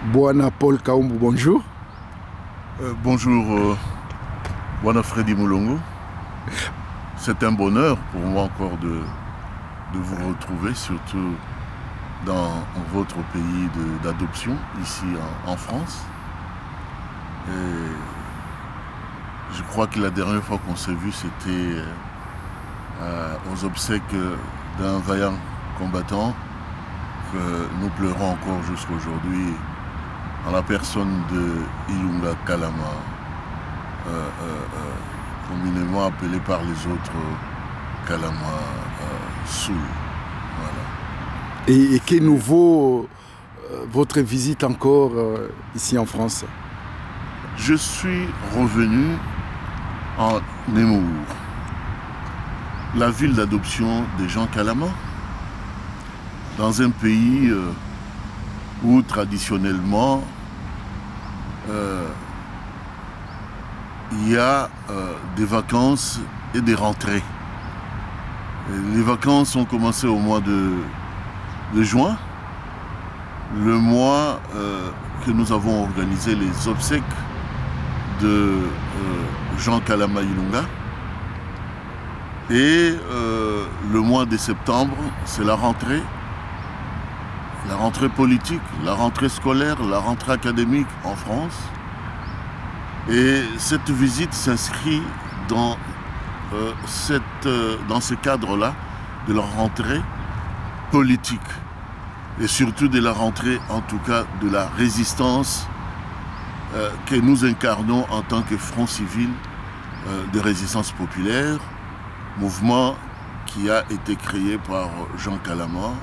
Bwana Paul Kaumbu, bonjour. Bonjour, Bwana Freddy Mulongo. C'est un bonheur pour moi encore de vous retrouver, surtout dans votre pays d'adoption, ici en France. Et je crois que la dernière fois qu'on s'est vu, c'était aux obsèques d'un vaillant combattant que nous pleurons encore jusqu'à aujourd'hui, en la personne de Ilunga Kalama, communément appelé par les autres Kalama Soul. Voilà. Et qu'est nouveau votre visite encore ici en France? Je suis revenu en Nemours, la ville d'adoption des gens Kalama, dans un pays où traditionnellement il y a des vacances et des rentrées. Et les vacances ont commencé au mois de juin, le mois que nous avons organisé les obsèques de Jean Kalama Ilunga. Et le mois de septembre, c'est la rentrée politique, la rentrée scolaire, la rentrée académique en France. Et cette visite s'inscrit dans ce cadre-là de la rentrée politique et surtout de la rentrée, en tout cas, de la résistance que nous incarnons en tant que Front civil de résistance populaire, mouvement qui a été créé par Jean Kalama,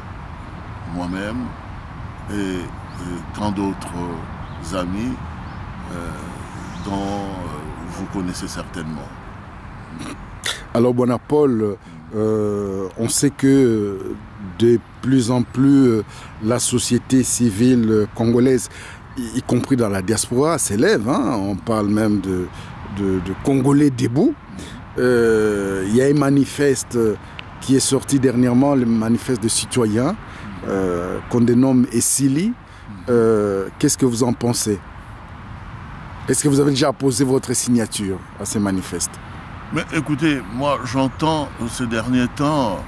moi-même et tant d'autres amis dont vous connaissez certainement. Alors, Bwana Paul, on sait que de plus en plus la société civile congolaise, y compris dans la diaspora, s'élève. On parle même de Congolais debout. Il y a un manifeste qui est sorti dernièrement, le manifeste de citoyens, qu'on dénomme Essili. Qu'est-ce que vous en pensez? Est-ce que vous avez déjà posé votre signature à ces manifestes? Mais écoutez, moi j'entends ces derniers temps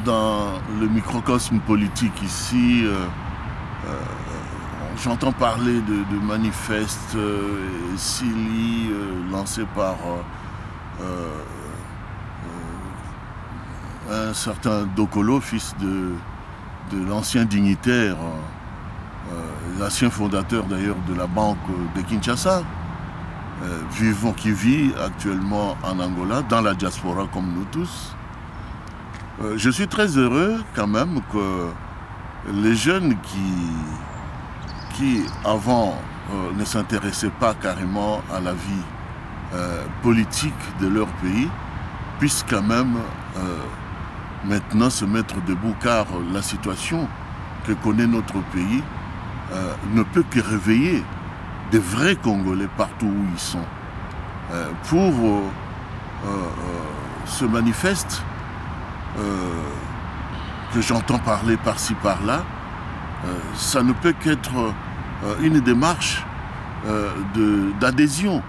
dans le microcosme politique ici, j'entends parler de manifestes Essili lancés par un certain Dokolo, fils de l'ancien dignitaire, l'ancien fondateur d'ailleurs de la banque de Kinshasa, qui vit actuellement en Angola, dans la diaspora comme nous tous. Je suis très heureux quand même que les jeunes qui avant ne s'intéressaient pas carrément à la vie politique de leur pays puissent quand même maintenant se mettre debout, car la situation que connaît notre pays ne peut que réveiller des vrais Congolais partout où ils sont. Pour ce manifeste que j'entends parler par-ci par-là, ça ne peut qu'être une démarche d'adhésion,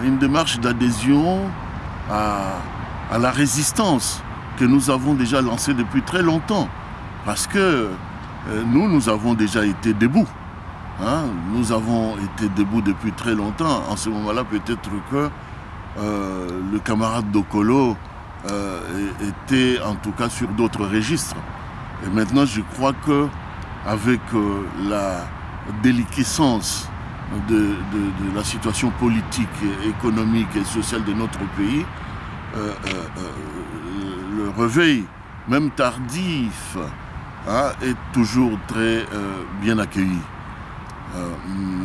une démarche d'adhésion à la résistance que nous avons déjà lancée depuis très longtemps, parce que nous avons déjà été debout. Nous avons été debout depuis très longtemps. En ce moment-là, peut-être que le camarade Dokolo était en tout cas sur d'autres registres. Et maintenant, je crois que avec la déliquescence de la situation politique, économique et sociale de notre pays, le réveil, même tardif, est toujours très bien accueilli.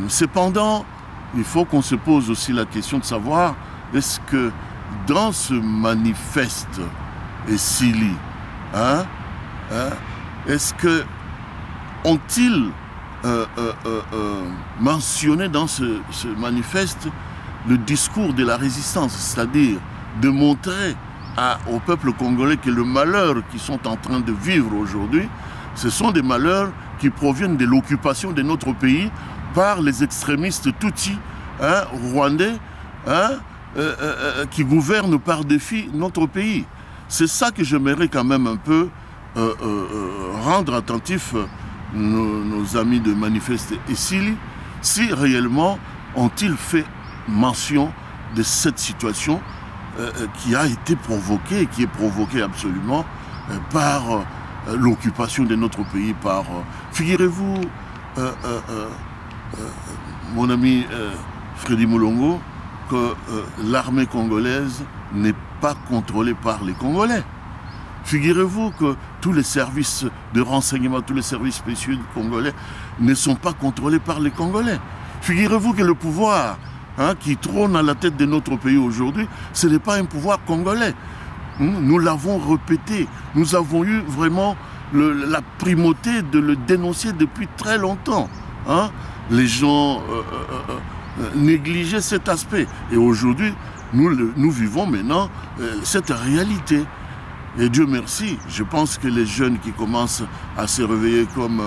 Cependant, il faut qu'on se pose aussi la question de savoir, est-ce que dans ce manifeste Essili, est-ce que ont-ils mentionné dans ce manifeste le discours de la résistance, c'est-à-dire de montrer au peuple congolais que le malheur qu'ils sont en train de vivre aujourd'hui, ce sont des malheurs qui proviennent de l'occupation de notre pays par les extrémistes Tutsis, rwandais, qui gouvernent par défi notre pays. C'est ça que j'aimerais quand même un peu rendre attentif nos amis de Manifeste et Sili, si réellement ont-ils fait mention de cette situation qui a été provoquée et qui est provoquée absolument par l'occupation de notre pays par... Figurez-vous, mon ami Freddy Moulongo, que l'armée congolaise n'est pas contrôlée par les Congolais. Figurez-vous que tous les services de renseignement, tous les services spéciaux congolais ne sont pas contrôlés par les Congolais. Figurez-vous que le pouvoir qui trône à la tête de notre pays aujourd'hui, ce n'est pas un pouvoir congolais. Nous l'avons répété. Nous avons eu vraiment la primauté de le dénoncer depuis très longtemps. Les gens négligeaient cet aspect. Et aujourd'hui, nous vivons maintenant cette réalité. Et Dieu merci, je pense que les jeunes qui commencent à se réveiller comme,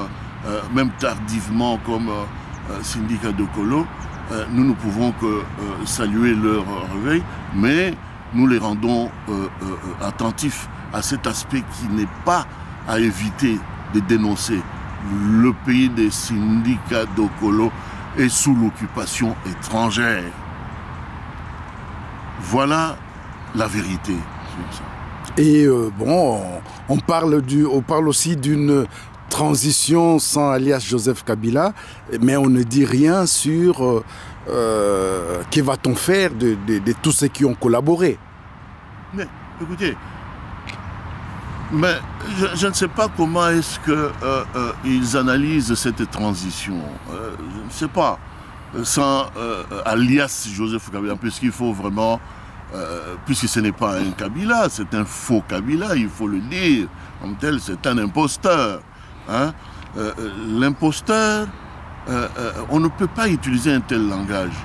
même tardivement, comme Syndicat Dokolo, nous ne pouvons que saluer leur réveil, mais nous les rendons attentifs à cet aspect qui n'est pas à éviter de dénoncer. Le pays des Syndicats Dokolo est sous l'occupation étrangère. Voilà la vérité sur ça. Et bon, on parle aussi d'une transition sans alias Joseph Kabila, mais on ne dit rien sur que va-t-on faire de tous ceux qui ont collaboré. Mais écoutez, mais je ne sais pas comment est-ce qu'ils analysent cette transition. Je ne sais pas. Sans alias Joseph Kabila, puisqu'il faut vraiment... puisque ce n'est pas un Kabila, c'est un faux Kabila, il faut le dire. Comme tel, c'est un imposteur. L'imposteur, on ne peut pas utiliser un tel langage.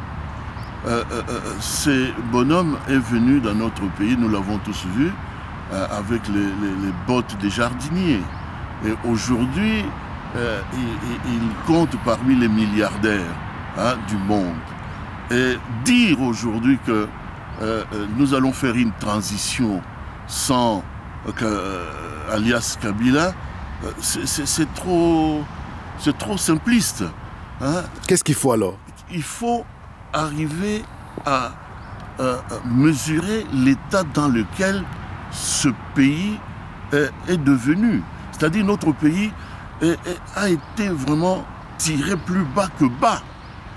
Ce bonhomme est venu dans notre pays, nous l'avons tous vu, avec les bottes des jardiniers. Et aujourd'hui, il compte parmi les milliardaires du monde. Et dire aujourd'hui que nous allons faire une transition sans alias Kabila, c'est trop simpliste. Qu'est-ce qu'il faut alors? Il faut arriver à mesurer l'état dans lequel ce pays est devenu. C'est-à-dire notre pays a été vraiment tiré plus bas que bas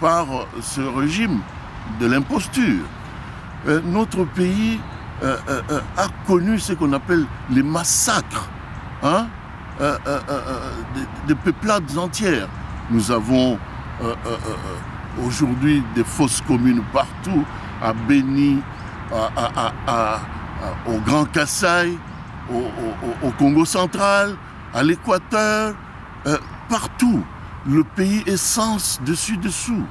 par ce régime de l'imposture. Notre pays a connu ce qu'on appelle les massacres des peuplades entières. Nous avons aujourd'hui des fosses communes partout, à Béni, au Grand Kassai, au Congo central, à l'Équateur, partout. Le pays est sens dessus-dessous.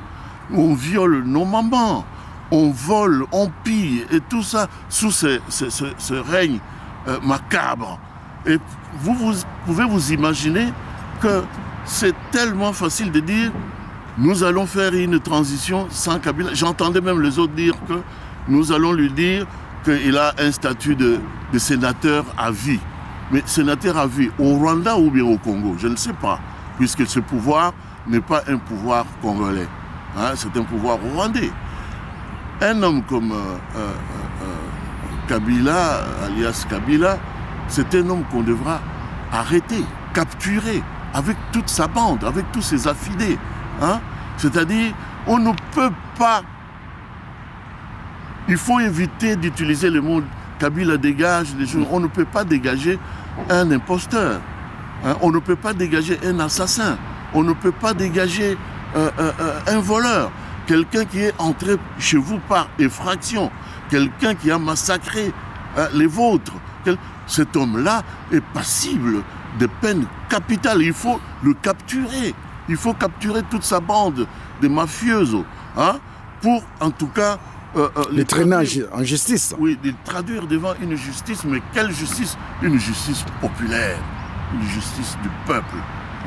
On viole nos mamans. On vole, on pille, et tout ça sous ce règne macabre. Et vous pouvez vous imaginer que c'est tellement facile de dire nous allons faire une transition sans Kabila. J'entendais même les autres dire que nous allons lui dire qu'il a un statut de sénateur à vie. Mais sénateur à vie au Rwanda ou bien au Congo, je ne sais pas, puisque ce pouvoir n'est pas un pouvoir congolais, c'est un pouvoir rwandais. Un homme comme Kabila, alias Kabila, c'est un homme qu'on devra arrêter, capturer, avec toute sa bande, avec tous ses affidés. C'est-à-dire, on ne peut pas... Il faut éviter d'utiliser le mot Kabila dégage des choses. On ne peut pas dégager un imposteur. On ne peut pas dégager un assassin. On ne peut pas dégager un voleur. Quelqu'un qui est entré chez vous par effraction, quelqu'un qui a massacré les vôtres. Cet homme-là est passible de peine capitale. Il faut le capturer. Il faut capturer toute sa bande de mafiosos pour, en tout cas... les traîner en justice. Oui, les traduire devant une justice. Mais quelle justice? Une justice populaire. Une justice du peuple.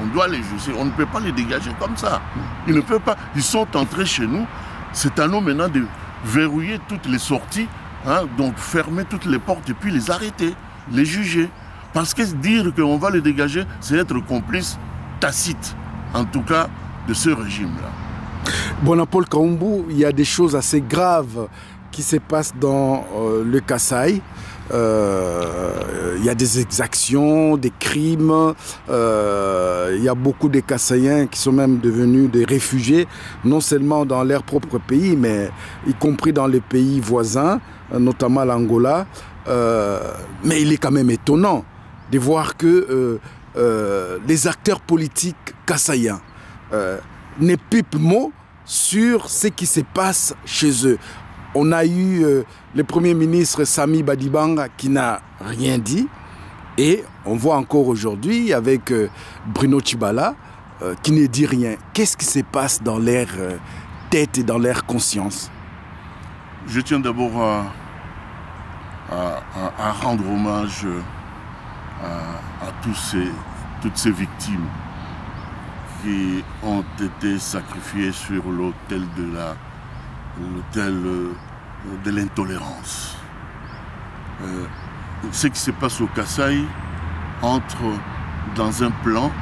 On doit les juger. On ne peut pas les dégager comme ça. Ils ne peuvent pas. Ils sont entrés chez nous. C'est à nous maintenant de verrouiller toutes les sorties, hein, donc fermer toutes les portes et puis les arrêter, les juger. Parce que dire qu'on va les dégager, c'est être complice tacite, en tout cas, de ce régime-là. Bonapaul Kaoumbu, il y a des choses assez graves qui se passent dans le Kasaï. Il y a des exactions, des crimes. Il y a beaucoup de Kasaïens qui sont même devenus des réfugiés, non seulement dans leur propre pays, mais y compris dans les pays voisins, notamment l'Angola. Mais il est quand même étonnant de voir que les acteurs politiques kasaïens ne pipent mot sur ce qui se passe chez eux. On a eu le Premier ministre Sami Badibanga qui n'a rien dit. Et on voit encore aujourd'hui avec Bruno Tshibala qui ne dit rien. Qu'est-ce qui se passe dans leur tête et dans leur conscience? Je tiens d'abord à rendre hommage à toutes ces victimes qui ont été sacrifiées sur l'autel de l'intolérance. Ce qui se passe au Kasaï entre dans un plan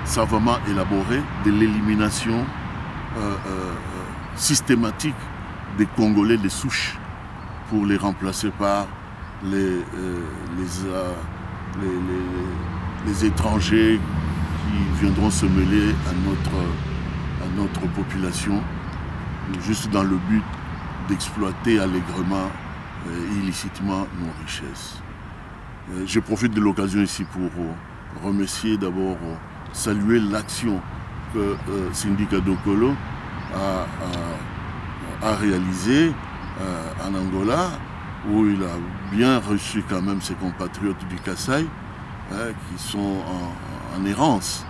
savamment élaboré de l'élimination systématique des Congolais de souche pour les remplacer par les étrangers qui viendront se mêler à notre population, juste dans le but d'exploiter allègrement et illicitement nos richesses. Je profite de l'occasion ici pour remercier d'abord, saluer l'action que Sindika Dokolo a réalisée en Angola, où il a bien reçu quand même ses compatriotes du Kasaï, qui sont en errance,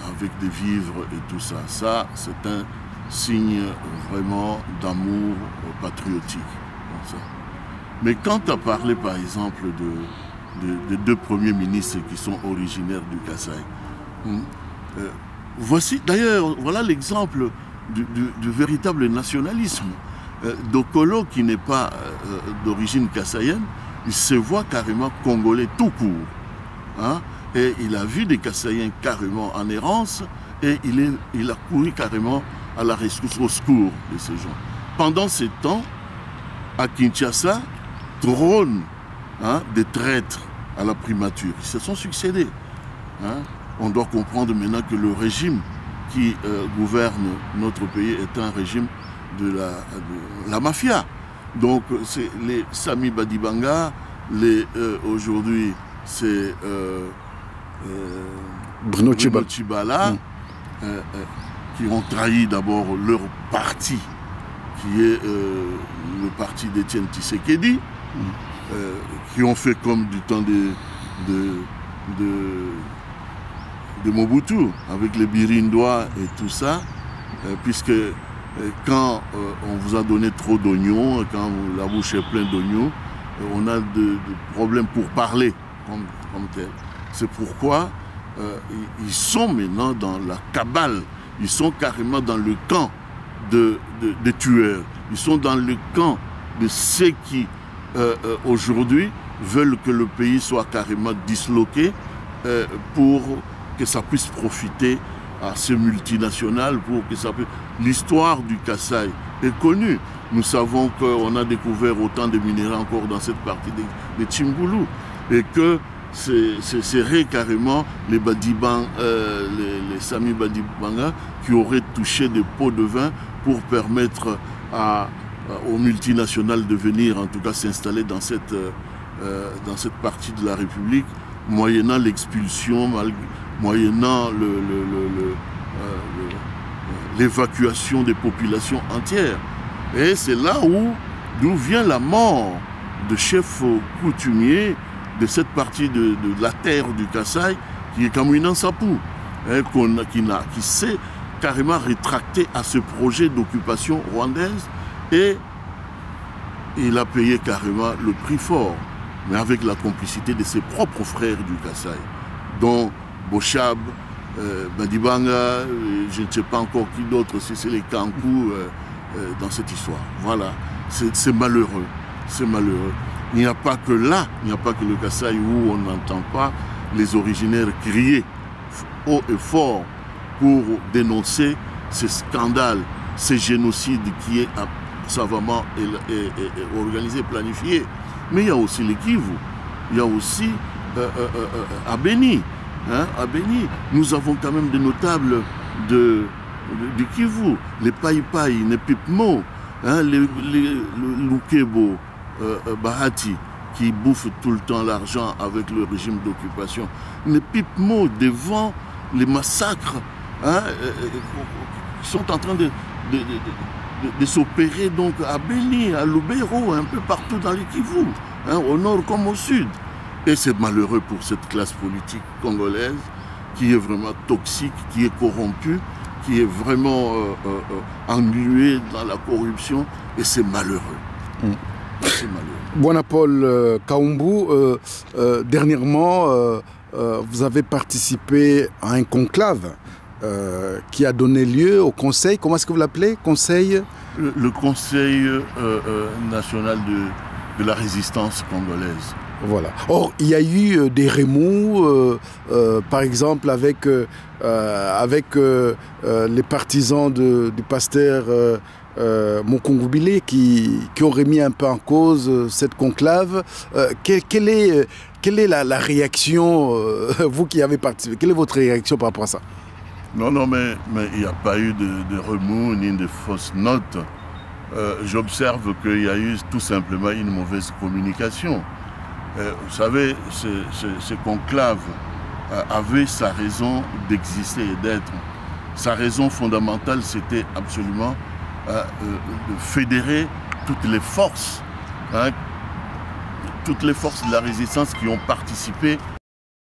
avec des vivres et tout ça. Ça, c'est un signe vraiment d'amour patriotique. Mais quand tu as parlé par exemple de deux premiers ministres qui sont originaires du Kasaï, voici d'ailleurs, voilà l'exemple du véritable nationalisme. Dokolo, qui n'est pas d'origine kassaïenne, il se voit carrément congolais tout court. Hein? Et il a vu des Kassaïens carrément en errance et il a couru carrément à la rescousse, au secours de ces gens. Pendant ce temps, à Kinshasa, trônent des traîtres à la primature. Ils se sont succédés. Hein? On doit comprendre maintenant que le régime qui gouverne notre pays est un régime de la mafia. Donc, c'est les Sami Badibanga, aujourd'hui, c'est Bruno Tshibala, qui ont trahi d'abord leur parti, qui est le parti d'Étienne Tshisekedi, qui ont fait comme du temps de Mobutu, avec les Birindois et tout ça, puisque quand on vous a donné trop d'oignons, quand la bouche est pleine d'oignons, on a de problèmes pour parler comme tel. C'est pourquoi ils sont maintenant dans la cabale, ils sont carrément dans le camp des tueurs, ils sont dans le camp de ceux qui aujourd'hui veulent que le pays soit carrément disloqué pour que ça puisse profiter à ces multinationales, pour que ça puisse... L'histoire du Kasaï est connue. Nous savons qu'on a découvert autant de minéraux encore dans cette partie de Tchimboulou et que c'est carrément les Badibang, les Sami Badibanga qui auraient touché des pots de vin pour permettre aux multinationales de venir, en tout cas s'installer dans cette partie de la République, moyennant l'expulsion, moyennant l'évacuation des populations entières. Et c'est là d'où vient la mort de chefs coutumiers de cette partie de la terre du Kasaï, qui est Kamouinan Sapou, qui s'est carrément rétracté à ce projet d'occupation rwandaise, et il a payé carrément le prix fort, mais avec la complicité de ses propres frères du Kasaï, dont Bochab, Badibanga, je ne sais pas encore qui d'autre, si c'est les Kankou dans cette histoire. Voilà, c'est malheureux, c'est malheureux. Il n'y a pas que là, il n'y a pas que le Kasaï où on n'entend pas les originaires crier haut et fort pour dénoncer ces scandales, ces génocides qui est savamment organisé, planifié. Mais il y a aussi les Kivu, il y a aussi à Beni. Hein, à Beni, nous avons quand même des notables du Kivu, les Païpaï, les Pipmo, hein, les Lukebo, Bahati, qui bouffent tout le temps l'argent avec le régime d'occupation. Les Pipmo devant les massacres hein, qui sont en train de s'opérer donc à Beni, à Lubero, un peu partout dans les Kivu, hein, au nord comme au sud. Et c'est malheureux pour cette classe politique congolaise qui est vraiment toxique, qui est corrompue, qui est vraiment engluée dans la corruption. Et c'est malheureux. C'est malheureux. Bwana Paul Kaumbu, dernièrement, vous avez participé à un conclave qui a donné lieu au Conseil, comment est-ce que vous l'appelez? Conseil le Conseil national de la résistance congolaise. Voilà. Or, il y a eu des remous, par exemple, avec les partisans du pasteur Mokongubile qui ont remis un peu en cause cette conclave. Quelle est la réaction, vous qui avez participé, quelle est votre réaction par rapport à ça? Non, mais il n'y a pas eu de remous ni de fausses notes. J'observe qu'il y a eu tout simplement une mauvaise communication. Vous savez, ce conclave avait sa raison d'exister et d'être. Sa raison fondamentale, c'était absolument de fédérer toutes les forces de la résistance qui ont participé